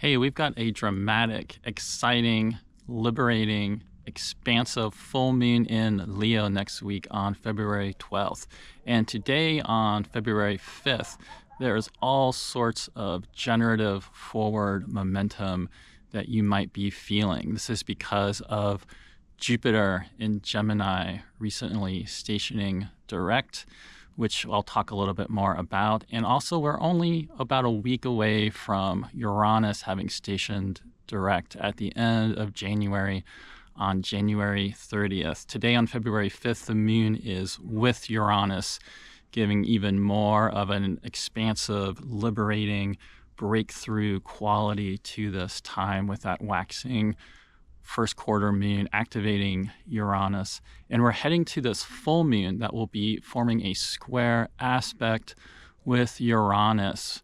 Hey, we've got a dramatic, exciting, liberating, expansive full moon in Leo next week on February 12th. And today on February 5th, there's all sorts of generative forward momentum that you might be feeling. This is because of Jupiter in Gemini recently stationing direct, which I'll talk a little bit more about. And also, we're only about a week away from Uranus having stationed direct at the end of January on January 30th. Today, on February 5th, the moon is with Uranus, giving even more of an expansive, liberating, breakthrough quality to this time with that waxing first quarter moon activating Uranus. And we're heading to this full moon that will be forming a square aspect with Uranus,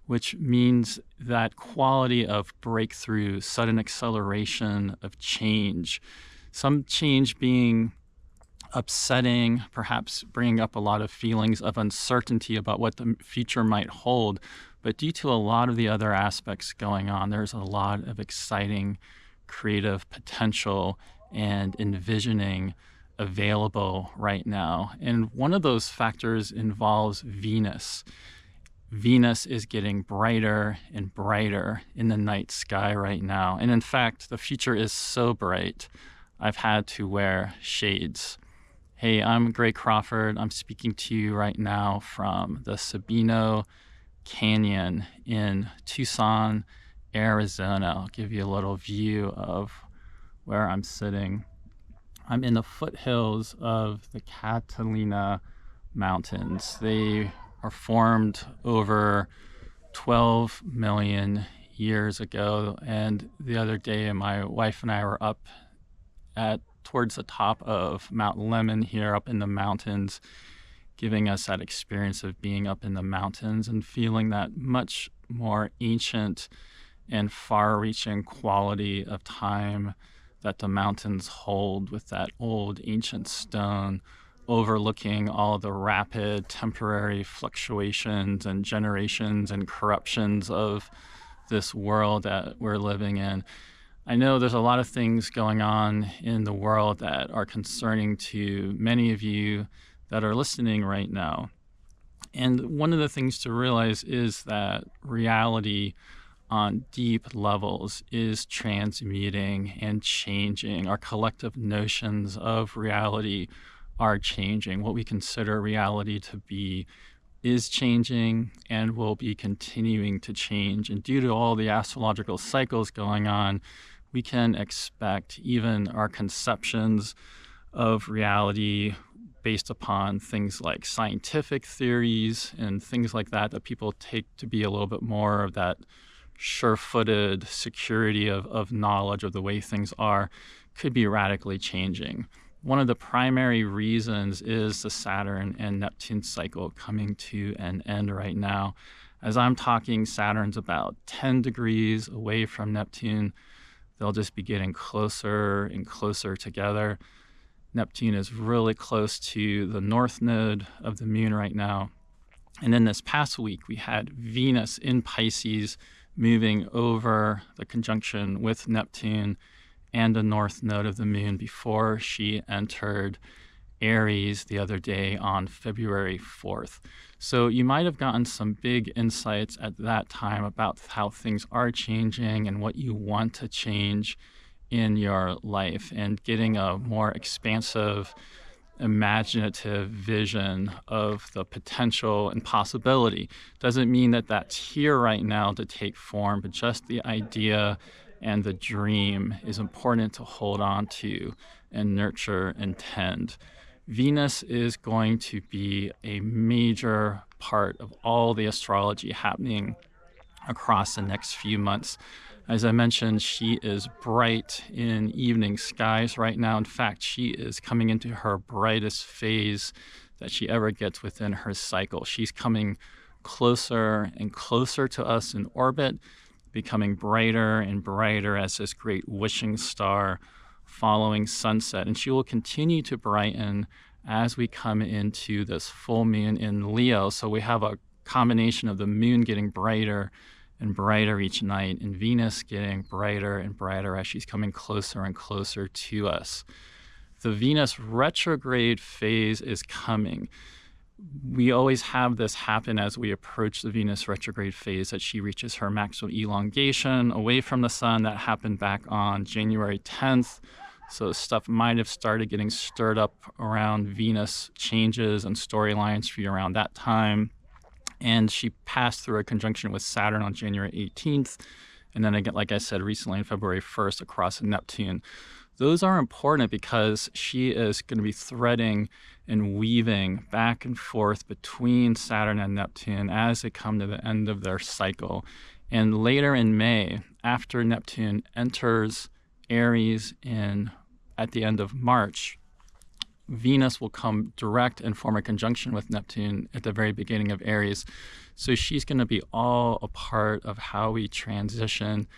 which means that quality of breakthrough, sudden acceleration of change, some change being upsetting, perhaps bringing up a lot of feelings of uncertainty about what the future might hold. But due to a lot of the other aspects going on, there's a lot of exciting creative potential and envisioning available right now. And one of those factors involves Venus. Venus is getting brighter and brighter in the night sky right now. And in fact, the future is so bright, I've had to wear shades. Hey, I'm Gray Crawford. I'm speaking to you right now from the Sabino Canyon in Tucson, Arizona. I'll give you a little view of where I'm sitting. I'm in the foothills of the Catalina Mountains. They are formed over 12 million years ago. And the other day, my wife and I were up towards the top of Mount Lemon here up in the mountains, giving us that experience of being up in the mountains and feeling that much more ancient and far-reaching quality of time that the mountains hold with that old ancient stone overlooking all the rapid temporary fluctuations and generations and corruptions of this world that we're living in. I know there's a lot of things going on in the world that are concerning to many of you that are listening right now. And one of the things to realize is that reality on deep levels is transmuting and changing. Our collective notions of reality are changing. What we consider reality to be is changing and will be continuing to change. And due to all the astrological cycles going on, we can expect even our conceptions of reality based upon things like scientific theories and things like that people take to be a little bit more of that sure-footed security of knowledge of the way things are, could be radically changing. One of the primary reasons is the Saturn and Neptune cycle coming to an end right now. As I'm talking, Saturn's about 10 degrees away from Neptune. They'll just be getting closer and closer together. Neptune is really close to the north node of the moon right now. And then this past week, we had Venus in Pisces moving over the conjunction with Neptune and the north node of the moon before she entered Aries the other day on February 4th. So you might have gotten some big insights at that time about how things are changing and what you want to change in your life, and getting a more expansive, imaginative vision of the potential and possibility. Doesn't mean that that's here right now to take form, but just the idea and the dream is important to hold on to and nurture and tend. Venus is going to be a major part of all the astrology happening across the next few months. As I mentioned, she is bright in evening skies right now. In fact, she is coming into her brightest phase that she ever gets within her cycle. She's coming closer and closer to us in orbit, becoming brighter and brighter as this great wishing star following sunset. And she will continue to brighten as we come into this full moon in Leo. So we have a combination of the moon getting brighter and brighter each night, and Venus getting brighter and brighter as she's coming closer and closer to us. The Venus retrograde phase is coming. We always have this happen as we approach the Venus retrograde phase, that she reaches her maximum elongation away from the sun. That happened back on January 10th. So stuff might have started getting stirred up around Venus changes and storylines for you around that time. And she passed through a conjunction with Saturn on January 18th. And then again, like I said, recently on February 1st across Neptune. Those are important because she is going to be threading and weaving back and forth between Saturn and Neptune as they come to the end of their cycle. And later in May, after Neptune enters Aries at the end of March, Venus will come direct and form a conjunction with Neptune at the very beginning of Aries. So she's going to be all a part of how we transition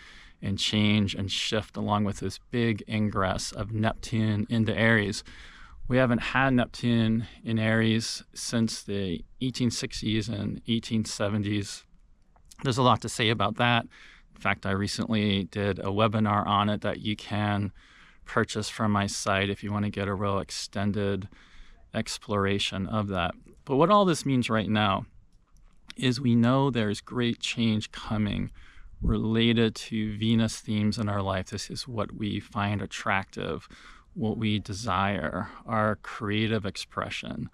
and change and shift, along with this big ingress of Neptune into Aries. We haven't had Neptune in Aries since the 1860s and 1870s. There's a lot to say about that. In fact, I recently did a webinar on it that you can purchase from my site if you want to get a real extended exploration of that. But what all this means right now is we know there's great change coming related to Venus themes in our life. This is what we find attractive, what we desire, our creative expression,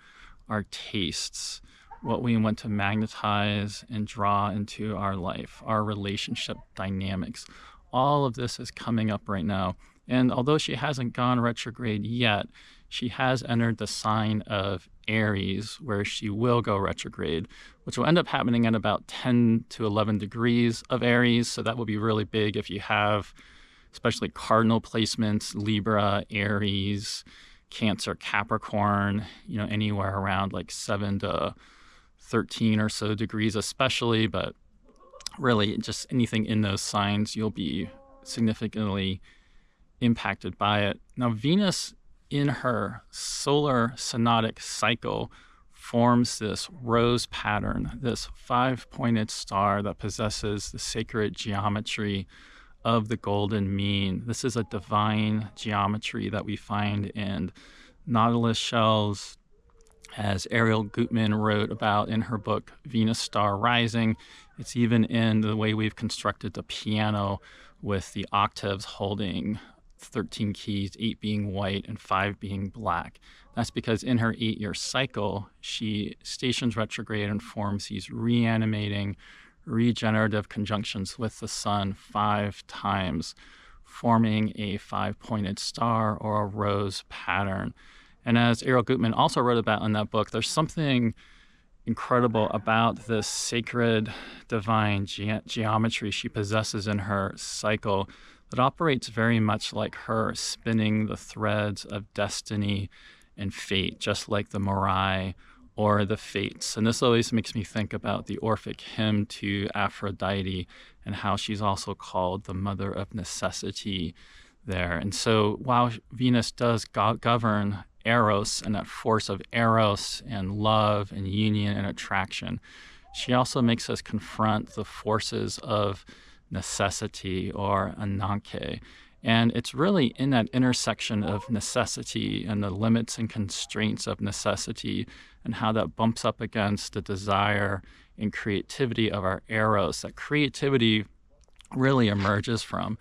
our tastes, what we want to magnetize and draw into our life, our relationship dynamics. All of this is coming up right now. And although she hasn't gone retrograde yet, she has entered the sign of Aries, where she will go retrograde, which will end up happening at about 10 to 11 degrees of Aries. So that will be really big if you have especially cardinal placements, Libra, Aries, Cancer, Capricorn, anywhere around like 7 to 13 or so degrees especially, but really just anything in those signs, you'll be significantly impacted by it. Now, Venus in her solar synodic cycle forms this rose pattern, this 5-pointed star that possesses the sacred geometry of the golden mean. This is a divine geometry that we find in nautilus shells, as Ariel Gutman wrote about in her book, Venus Star Rising. It's even in the way we've constructed the piano with the octaves holding 13 keys, 8 being white and 5 being black. That's because in her 8-year cycle, she stations retrograde and forms these reanimating, regenerative conjunctions with the sun 5 times, forming a 5-pointed star or a rose pattern. And as Ariel Gutman also wrote about in that book, there's something incredible about this sacred divine geometry she possesses in her cycle that operates very much like her spinning the threads of destiny and fate, just like the Moirai or the Fates. And this always makes me think about the Orphic hymn to Aphrodite and how she's also called the mother of necessity there. And so while Venus does govern Eros and that force of Eros and love and union and attraction, she also makes us confront the forces of necessity or Ananke. And it's really in that intersection of necessity and the limits and constraints of necessity and how that bumps up against the desire and creativity of our Eros that creativity really emerges from.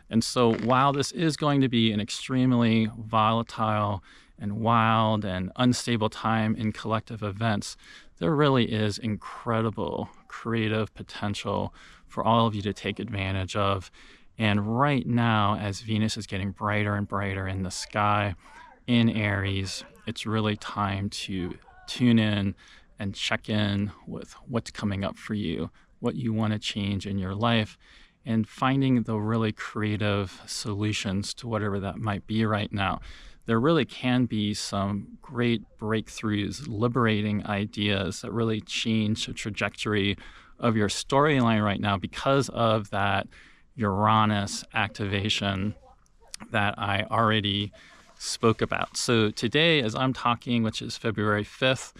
And so while this is going to be an extremely volatile and wild and unstable time in collective events, there really is incredible creative potential for all of you to take advantage of. And right now, as Venus is getting brighter and brighter in the sky in Aries, it's really time to tune in and check in with what's coming up for you, what you want to change in your life, and finding the really creative solutions to whatever that might be right now. There really can be some great breakthroughs, liberating ideas that really change the trajectory of your storyline right now because of that Uranus activation that I already spoke about. So today, as I'm talking, which is February 5th,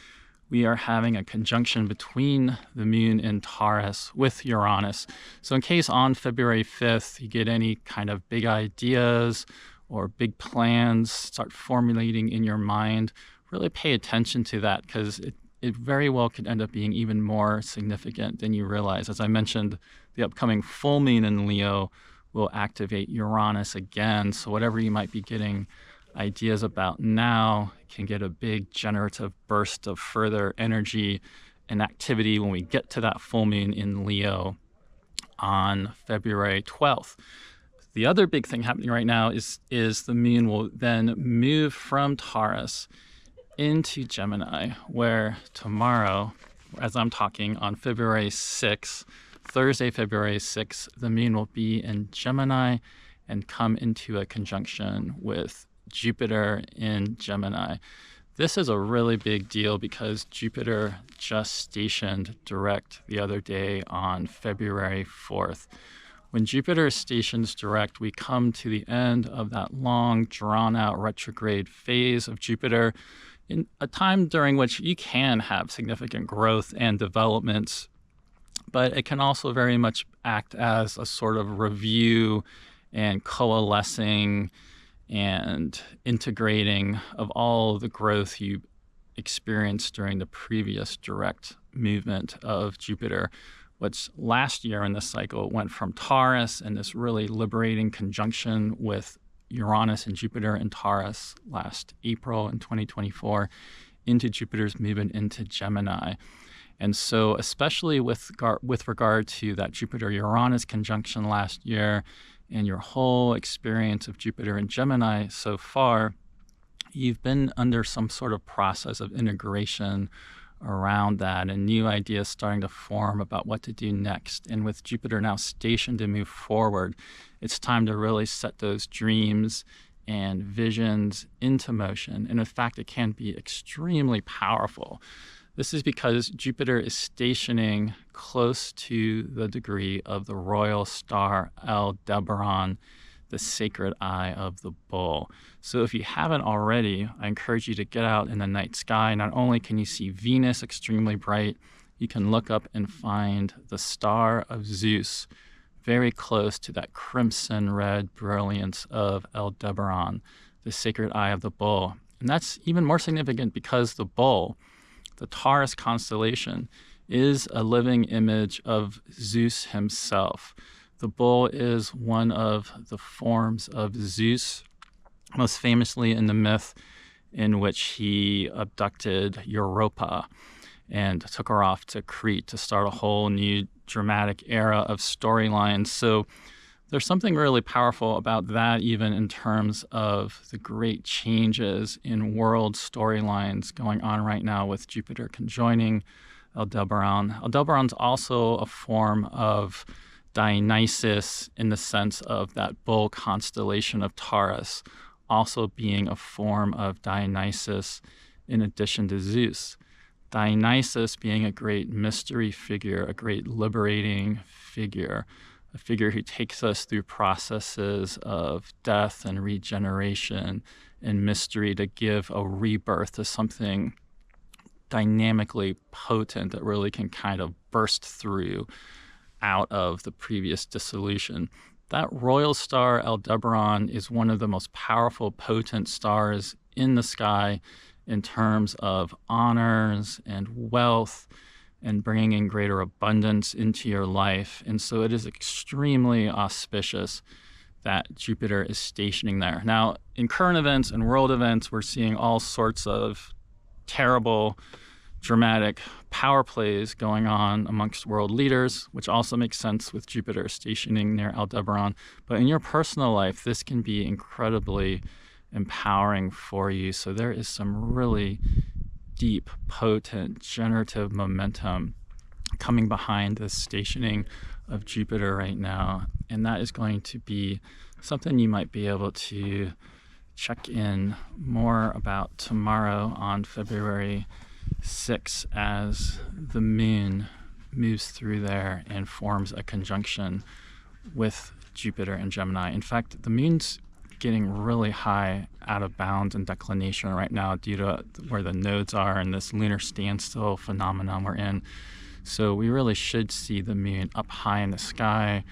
we are having a conjunction between the moon in Taurus with Uranus. So in case on February 5th you get any kind of big ideas or big plans start formulating in your mind, really pay attention to that, because it very well could end up being even more significant than you realize. As I mentioned, the upcoming full moon in Leo will activate Uranus again. So whatever you might be getting ideas about now can get a big generative burst of further energy and activity when we get to that full moon in Leo on February 12th. The other big thing happening right now is the moon will then move from Taurus into Gemini, where tomorrow, as I'm talking on February 6th, Thursday, February 6th, the moon will be in Gemini and come into a conjunction with Jupiter in Gemini. This is a really big deal because Jupiter just stationed direct the other day on February 4th. When Jupiter stations direct, we come to the end of that long, drawn-out retrograde phase of Jupiter, in a time during which you can have significant growth and developments, but it can also very much act as a sort of review and coalescing and integrating of all the growth you experienced during the previous direct movement of Jupiter, which last year in this cycle went from Taurus and this really liberating conjunction with Uranus and Jupiter in Taurus last April in 2024 into Jupiter's movement into Gemini. And so especially with regard to that Jupiter-Uranus conjunction last year and your whole experience of Jupiter in Gemini so far, you've been under some sort of process of integration around that and new ideas starting to form about what to do next. And with Jupiter now stationed to move forward, it's time to really set those dreams and visions into motion. And in fact, it can be extremely powerful. This is because Jupiter is stationing close to the degree of the royal star Aldebaran, the sacred eye of the bull. So if you haven't already, I encourage you to get out in the night sky. Not only can you see Venus extremely bright, you can look up and find the star of Zeus very close to that crimson red brilliance of Aldebaran, the sacred eye of the bull. And that's even more significant because the bull, the Taurus constellation, is a living image of Zeus himself. The bull is one of the forms of Zeus, most famously in the myth in which he abducted Europa and took her off to Crete to start a whole new dramatic era of storylines. So there's something really powerful about that, even in terms of the great changes in world storylines going on right now with Jupiter conjoining Aldebaran. Aldebaran's also a form of Dionysus in the sense of that bull constellation of Taurus, also being a form of Dionysus in addition to Zeus. Dionysus being a great mystery figure, a great liberating figure, a figure who takes us through processes of death and regeneration and mystery to give a rebirth to something dynamically potent that really can kind of burst through out of the previous dissolution. That royal star Aldebaran is one of the most powerful, potent stars in the sky in terms of honors and wealth and bringing in greater abundance into your life. And so it is extremely auspicious that Jupiter is stationing there. Now, in current events and world events, we're seeing all sorts of terrible, dramatic power plays going on amongst world leaders, which also makes sense with Jupiter stationing near Aldebaran. But in your personal life, this can be incredibly empowering for you. So there is some really deep, potent, generative momentum coming behind this stationing of Jupiter right now. And that is going to be something you might be able to check in more about tomorrow on February 6 as the moon moves through there and forms a conjunction with Jupiter and Gemini. In fact, the moon's getting really high out of bounds in declination right now due to where the nodes are and this lunar standstill phenomenon we're in. So we really should see the moon up high in the sky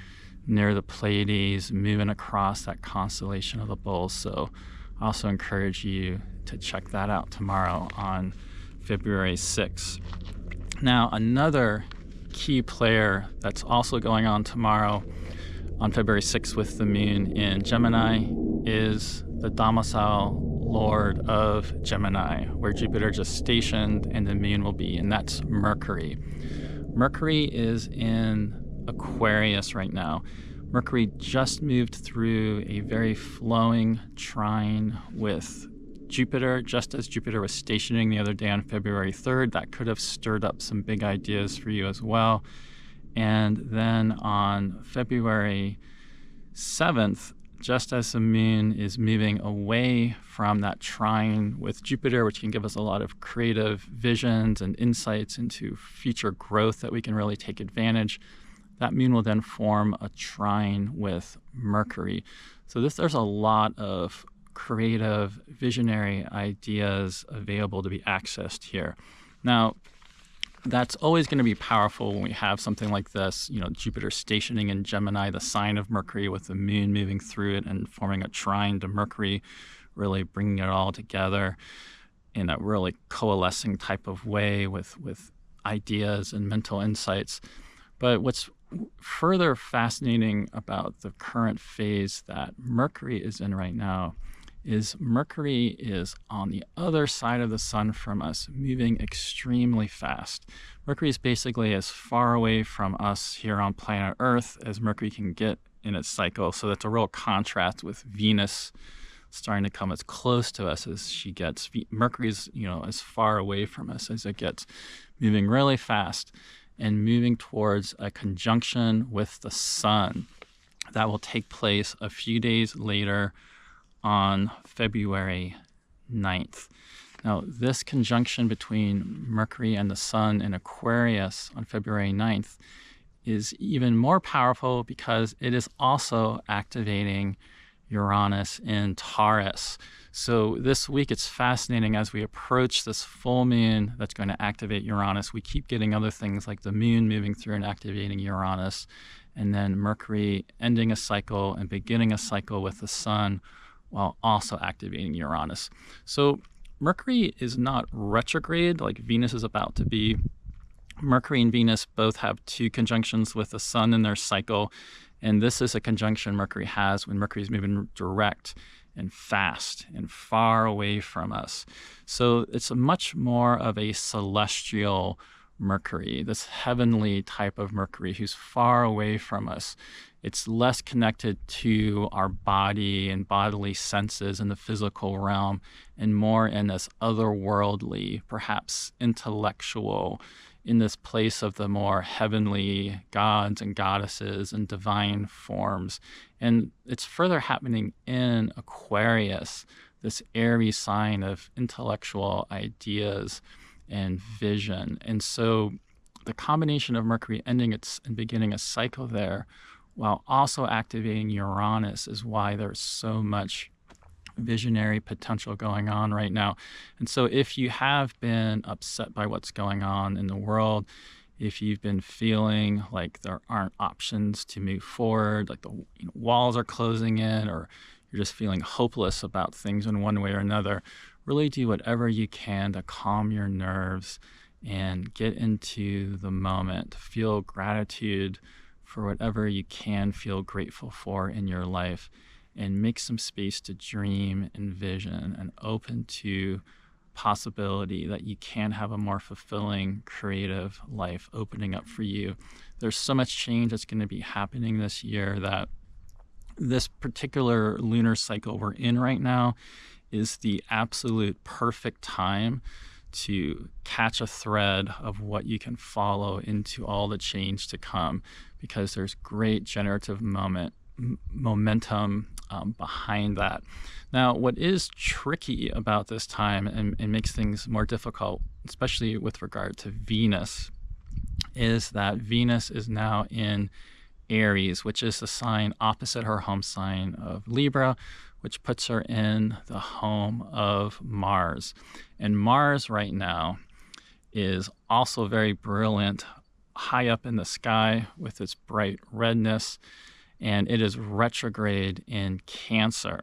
near the Pleiades, moving across that constellation of the Bulls. So I also encourage you to check that out tomorrow on February 6th. Now, another key player that's also going on tomorrow on February 6th with the moon in Gemini is the domicile lord of Gemini, where Jupiter just stationed and the moon will be, and that's Mercury. Mercury is in Aquarius right now. Mercury just moved through a very flowing trine with Jupiter, just as Jupiter was stationing the other day on February 3rd. That could have stirred up some big ideas for you as well. And then on February 7th, just as the moon is moving away from that trine with Jupiter, which can give us a lot of creative visions and insights into future growth that we can really take advantage, that moon will then form a trine with Mercury. So there's a lot of creative, visionary ideas available to be accessed here. Now, that's always going to be powerful when we have something like this, Jupiter stationing in Gemini, the sign of Mercury, with the moon moving through it and forming a trine to Mercury, really bringing it all together in a really coalescing type of way with ideas and mental insights. But what's further fascinating about the current phase that Mercury is in right now is Mercury is on the other side of the sun from us, moving extremely fast. Mercury is basically as far away from us here on planet Earth as Mercury can get in its cycle. So that's a real contrast with Venus starting to come as close to us as she gets. Mercury's, as far away from us as it gets, moving really fast and moving towards a conjunction with the sun that will take place a few days later on February 9th. Now, this conjunction between Mercury and the sun in Aquarius on February 9th is even more powerful because it is also activating Uranus in Taurus. So this week it's fascinating as we approach this full moon that's going to activate Uranus. We keep getting other things like the moon moving through and activating Uranus, and then Mercury ending a cycle and beginning a cycle with the sun while also activating Uranus. So Mercury is not retrograde like Venus is about to be. Mercury and Venus both have two conjunctions with the sun in their cycle, and this is a conjunction Mercury has when Mercury is moving direct and fast and far away from us. So it's a much more of a celestial Mercury, this heavenly type of Mercury who's far away from us. It's less connected to our body and bodily senses in the physical realm and more in this otherworldly, perhaps intellectual, in this place of the more heavenly gods and goddesses and divine forms. And it's further happening in Aquarius, this airy sign of intellectual ideas and vision. And so the combination of Mercury ending its and beginning a cycle there while also activating Uranus is why there's so much visionary potential going on right now. And so if you have been upset by what's going on in the world, if you've been feeling like there aren't options to move forward, like the walls are closing in, or you're just feeling hopeless about things in one way or another, really do whatever you can to calm your nerves and get into the moment. Feel gratitude for whatever you can feel grateful for in your life, and make some space to dream and vision and open to possibility that you can have a more fulfilling, creative life opening up for you. There's so much change that's going to be happening this year that this particular lunar cycle we're in right now is the absolute perfect time to catch a thread of what you can follow into all the change to come, because there's great generative momentum behind that. Now, what is tricky about this time and makes things more difficult, especially with regard to Venus, is that Venus is now in Aries, which is the sign opposite her home sign of Libra, which puts her in the home of Mars. And Mars right now is also very brilliant, high up in the sky with its bright redness, and it is retrograde in Cancer.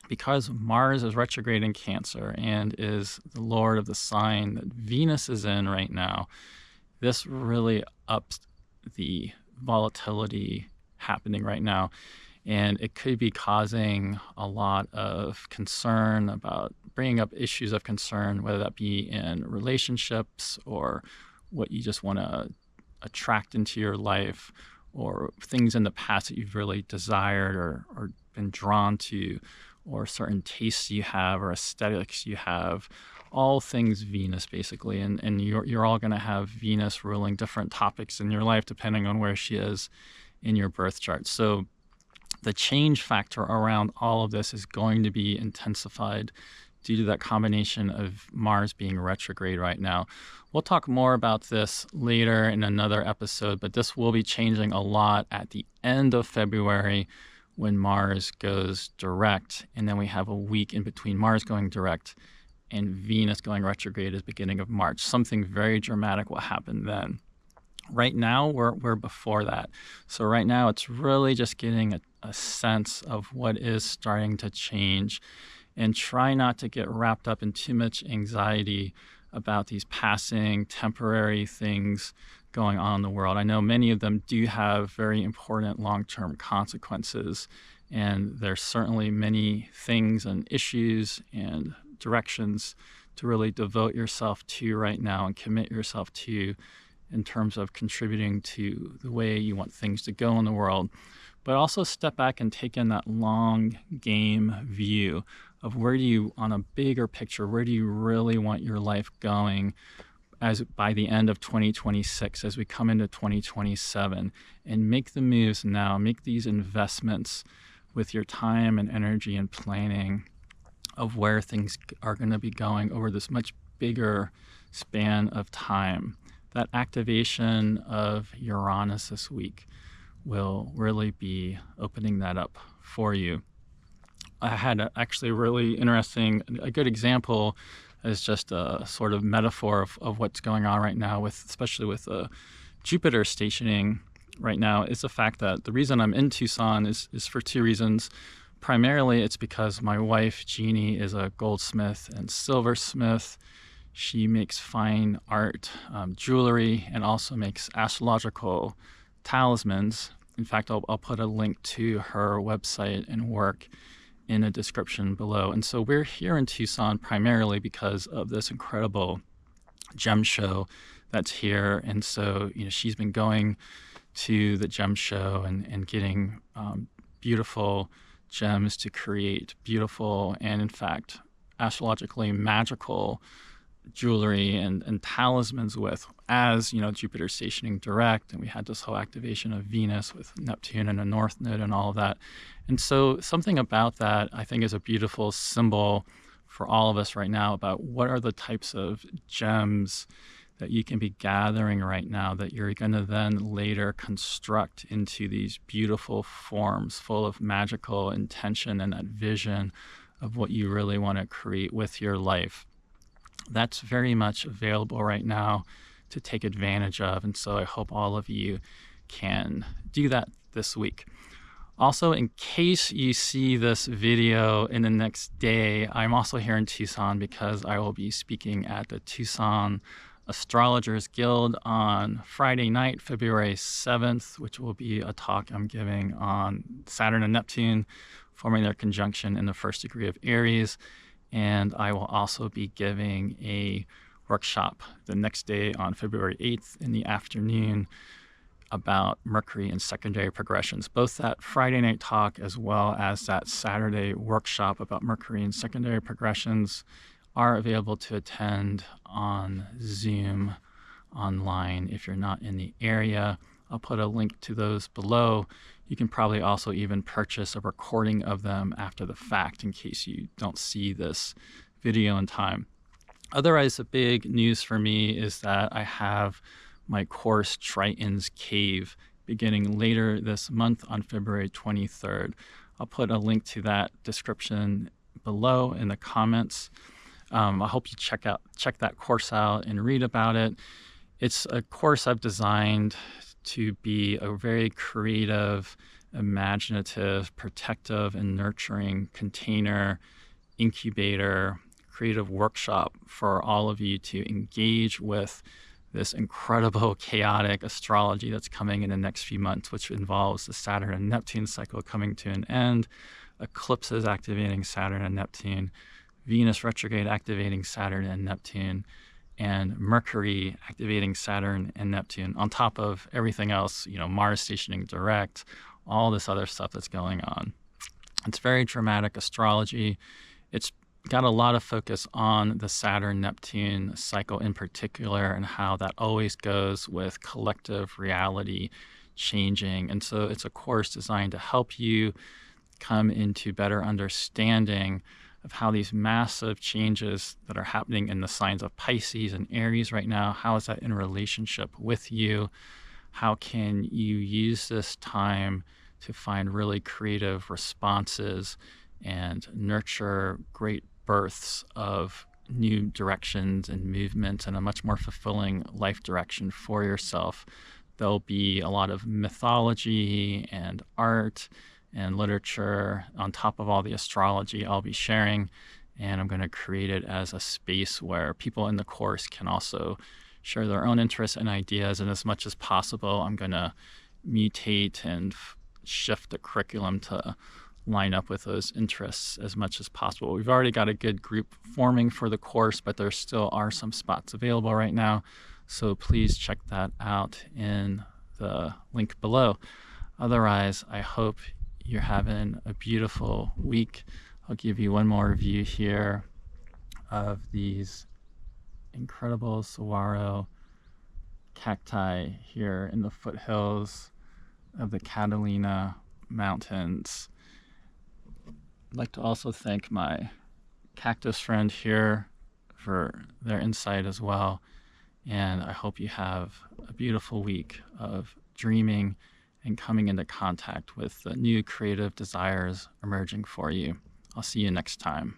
Because Mars is retrograde in Cancer and is the lord of the sign that Venus is in right now, this really ups the volatility happening right now. And it could be causing a lot of concern about bringing up issues of concern, whether that be in relationships or what you just want to attract into your life, or things in the past that you've really desired or been drawn to, or certain tastes you have or aesthetics you have, all things Venus basically. And you're all going to have Venus ruling different topics in your life depending on where she is in your birth chart. So the change factor around all of this is going to be intensified due to that combination of Mars being retrograde right now. We'll talk more about this later in another episode, but this will be changing a lot at the end of February when Mars goes direct, and then we have a week in between Mars going direct and Venus going retrograde at the beginning of March. Something very dramatic will happen then. Right now, we're before that. So right now, it's really just getting a sense of what is starting to change, and try not to get wrapped up in too much anxiety about these passing temporary things going on in the world. I know many of them do have very important long-term consequences, and there's certainly many things and issues and directions to really devote yourself to right now and commit yourself to in terms of contributing to the way you want things to go in the world. But also step back and take in that long game view of where do you, on a bigger picture, where do you really want your life going as by the end of 2026, as we come into 2027, and make the moves now, make these investments with your time and energy and planning of where things are going to be going over this much bigger span of time. That activation of Uranus this week will really be opening that up for you. I had actually a really interesting, a good example as just a sort of metaphor of what's going on right now, especially with Jupiter stationing right now, is the fact that the reason I'm in Tucson is for two reasons. Primarily, it's because my wife, Genie, is a goldsmith and silversmith. She makes fine art, jewelry, and also makes astrological talismans. In fact, I'll put a link to her website and work in a description below. And so we're here in Tucson primarily because of this incredible gem show that's here. And so, she's been going to the gem show and getting beautiful gems to create beautiful and, in fact, astrologically magical jewelry and talismans with, as Jupiter stationing direct, and we had this whole activation of Venus with Neptune and a North Node and all of that. And so something about that I think is a beautiful symbol for all of us right now about what are the types of gems that you can be gathering right now that you're going to then later construct into these beautiful forms full of magical intention and that vision of what you really want to create with your life. That's very much available right now to take advantage of. And so I hope all of you can do that this week. Also, in case you see this video in the next day, I'm also here in Tucson because I will be speaking at the Tucson Astrologers Guild on Friday night, February 7th, which will be a talk I'm giving on Saturn and Neptune forming their conjunction in the first degree of Aries. And I will also be giving a workshop the next day on February 8th in the afternoon about Mercury and secondary progressions. Both that Friday night talk as well as that Saturday workshop about Mercury and secondary progressions are available to attend on Zoom online if you're not in the area. I'll put a link to those below. You can probably also even purchase a recording of them after the fact in case you don't see this video in time. Otherwise, the big news for me is that I have my course Triton's Cave beginning later this month on February 23rd. I'll put a link to that description below in the comments. I hope you check that course out and read about it. It's a course I've designed to be a very creative, imaginative, protective, and nurturing container, incubator, creative workshop for all of you to engage with this incredible chaotic astrology that's coming in the next few months, which involves the Saturn and Neptune cycle coming to an end, eclipses activating Saturn and Neptune, Venus retrograde activating Saturn and Neptune, and Mercury activating Saturn and Neptune, on top of everything else, Mars stationing direct, all this other stuff that's going on. It's very dramatic astrology. It's got a lot of focus on the Saturn-Neptune cycle in particular and how that always goes with collective reality changing. And so it's a course designed to help you come into better understanding of how these massive changes that are happening in the signs of Pisces and Aries right now, how is that in relationship with you? How can you use this time to find really creative responses and nurture great births of new directions and movements and a much more fulfilling life direction for yourself? There'll be a lot of mythology and art and literature on top of all the astrology I'll be sharing, and I'm going to create it as a space where people in the course can also share their own interests and ideas, and as much as possible I'm going to mutate and shift the curriculum to line up with those interests as much as possible. We've already got a good group forming for the course, but there still are some spots available right now, so please check that out in the link below. Otherwise, I hope you're having a beautiful week. I'll give you one more view here of these incredible saguaro cacti here in the foothills of the Catalina Mountains. I'd like to also thank my cactus friend here for their insight as well. And I hope you have a beautiful week of dreaming and coming into contact with the new creative desires emerging for you. I'll see you next time.